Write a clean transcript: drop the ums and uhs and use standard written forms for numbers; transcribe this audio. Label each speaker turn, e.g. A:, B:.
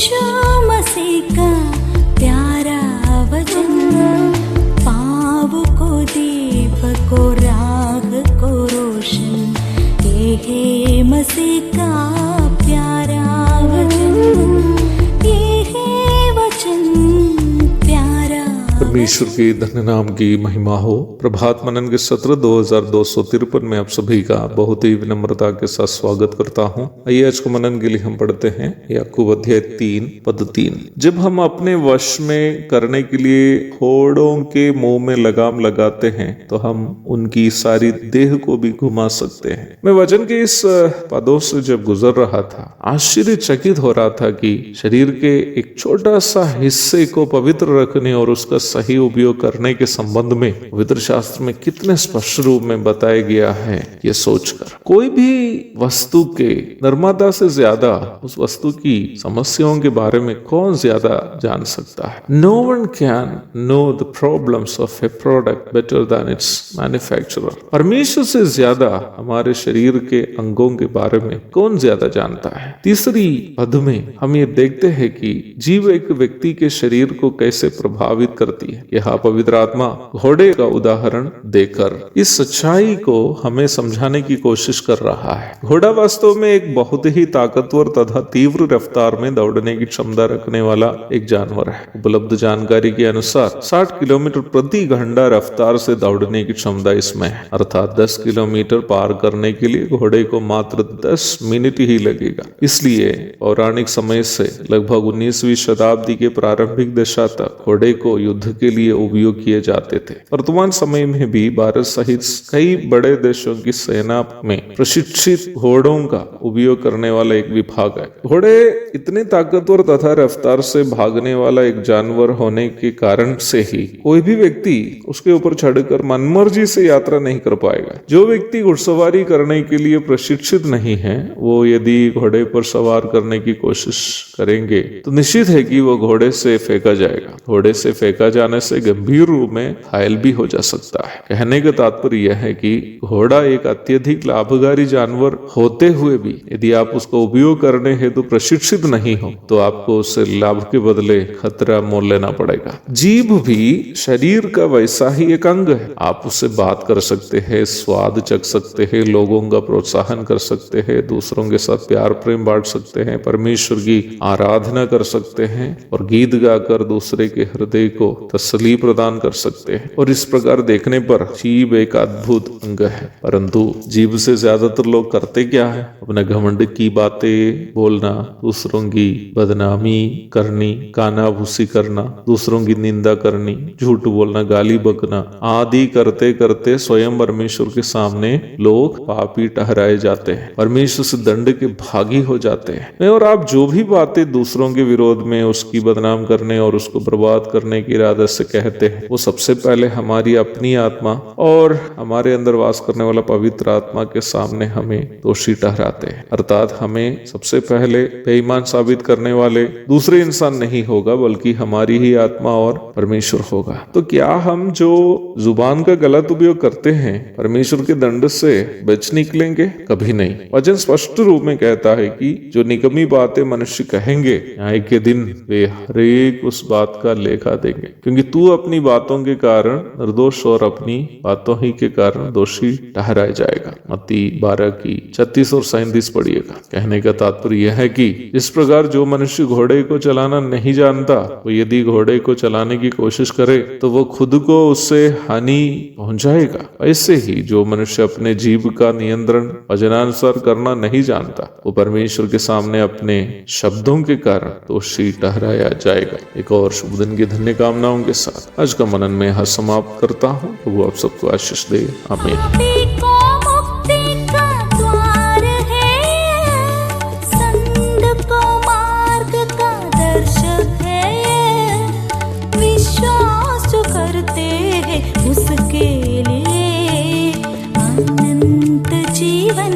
A: यीशु मसीह का प्यारा वचन, पाँव को दीपक को राह को रोशन, ये है मसीह का प्यारा वचन, ये है वचन प्यारा।
B: परमेश्वर के धन्य नाम की महिमा हो। प्रभात मनन के सत्र 2253 में आप सभी का बहुत ही विनम्रता के साथ स्वागत करता हूं। आइए आज को मनन के लिए हम पढ़ते हैं याकूब अध्याय 3 पद 3। जब हम अपने वश में करने के लिए होड़ों के मुंह में लगाम लगाते हैं तो हम उनकी सारी देह को भी घुमा सकते हैं। मैं वचन के इस पदों से जब गुजर रहा था आश्चर्यचकित हो रहा था कि शरीर के एक छोटा सा हिस्से को पवित्र रखने और उसका सही उपयोग करने के संबंध में पवित्र शास्त्र में कितने स्पष्ट रूप में बताया गया है। ये सोचकर कोई भी वस्तु के निर्माता से ज्यादा उस वस्तु की समस्याओं के बारे में कौन ज्यादा जान सकता है। No one can know the problems of a product better than its manufacturer. परमेश्वर से ज्यादा हमारे शरीर के अंगों के बारे में कौन ज्यादा जानता है। तीसरी पद में हम ये देखते हैं कि जीव एक व्यक्ति के शरीर को कैसे प्रभावित करती है। यह पवित्र आत्मा घोड़े का उदाहरण देकर इस सच्चाई को हमें समझाने की कोशिश कर रहा है। घोड़ा वास्तव में एक बहुत ही ताकतवर तथा तीव्र रफ्तार में दौड़ने की क्षमता रखने वाला एक जानवर है। उपलब्ध जानकारी के अनुसार 60 किलोमीटर प्रति घंटा रफ्तार से दौड़ने की क्षमता इसमें है, अर्थात 10 किलोमीटर पार करने के लिए घोड़े को मात्र 10 मिनट ही लगेगा। इसलिए पौराणिक समय से लगभग 19वीं शताब्दी के प्रारंभिक दशा तक घोड़े को युद्ध के लिए उपयोग किए जाते थे। वर्तमान समय में भी भारत सहित कई बड़े देशों की सेना में प्रशिक्षित घोड़ों का उपयोग करने वाला एक विभाग है। घोड़े इतने ताकतवर तथा रफ्तार से भागने वाला एक जानवर होने के कारण से ही कोई भी व्यक्ति उसके ऊपर चढ़कर मनमर्जी से यात्रा नहीं कर पाएगा। जो व्यक्ति घुड़सवारी करने के लिए प्रशिक्षित नहीं है वो यदि घोड़े पर सवार करने की कोशिश करेंगे तो निश्चित है कि वो घोड़े से फेंका जाएगा। घोड़े से फेंका जाने से गंभीर रूप में घायल भी हो जा सकता है। कहने का तात्पर्य यह है कि घोड़ा एक अत्यधिक लाभकारी जानवर होते हुए भी यदि आप उसका उपयोग करने हेतु प्रशिक्षित नहीं हो तो आपको उससे लाभ के बदले खतरा मोल लेना पड़ेगा। जीभ भी शरीर का वैसा ही एक अंग है। आप उससे बात कर सकते हैं, स्वाद चख सकते हैं, लोगों का प्रोत्साहन कर सकते हैं, दूसरों के साथ प्यार प्रेम बांट सकते हैं, परमेश्वर की आराधना कर सकते हैं और गीत गाकर दूसरे के हृदय को तसल्ली प्रदान कर सकते हैं। और इस प्रकार देखने पर जीभ एक अद्भुत अंग है। परंतु जीभ से ज्यादातर लोग करते क्या है? अपने घमंड की बातें बोलना, दूसरों की बदनामी करनी, कानाभूसी करना, दूसरों की निंदा करनी, झूठ बोलना, गाली बकना आदि करते करते स्वयं परमेश्वर के सामने लोग पापी ठहराए जाते हैं, परमेश्वर से दंड के भागी हो जाते हैं। और आप जो भी बातें दूसरों के विरोध में उसकी बदनाम करने और उसको बर्बाद करने की इरादे से कहते हैं वो सबसे पहले हमारी अपनी आत्मा और हमारे अंदर वास करने वाला पवित्र आत्मा के सामने हमें दोषी ठहराते हैं। अर्थात हमें सबसे पहले बेईमान साबित करने वाले दूसरे इंसान नहीं होगा बल्कि हमारी ही आत्मा और परमेश्वर होगा। तो क्या हम जो जुबान का गलत उपयोग करते हैं परमेश्वर के दंड से बच निकलेंगे? कभी नहीं। वचन स्पष्ट रूप में कहता है कि जो निकम्मी बातें मनुष्य कहेंगे न्याय के दिन वे हरेक उस बात का लेखा देंगे, क्योंकि तू अपनी बातों के कारण निर्दोष और अपनी बातों ही के कारण दोषी ठहराया जाएगा। मत्ती 12 की 36 और 37 पढ़िएगा। कहने का तात्पर्य यह है कि इस प्रकार जो मनुष्य घोड़े को चलाना नहीं जानता वो यदि घोड़े को चलाने की कोशिश करे तो वो खुद को उससे हानि पहुंचाएगा। ऐसे ही जो मनुष्य अपने जीभ का नियंत्रण वचनानुसार करना नहीं जानता वो परमेश्वर के सामने अपने शब्दों के कारण दोषी ठहराया जाएगा। एक और शुभ दिन की धन्य कामनाओं के साथ आज का मनन में यहाँ समाप्त करता हूँ। प्रभु आप सबको आशीष दे। आमीन।
A: उसके लिए अनंत जीवन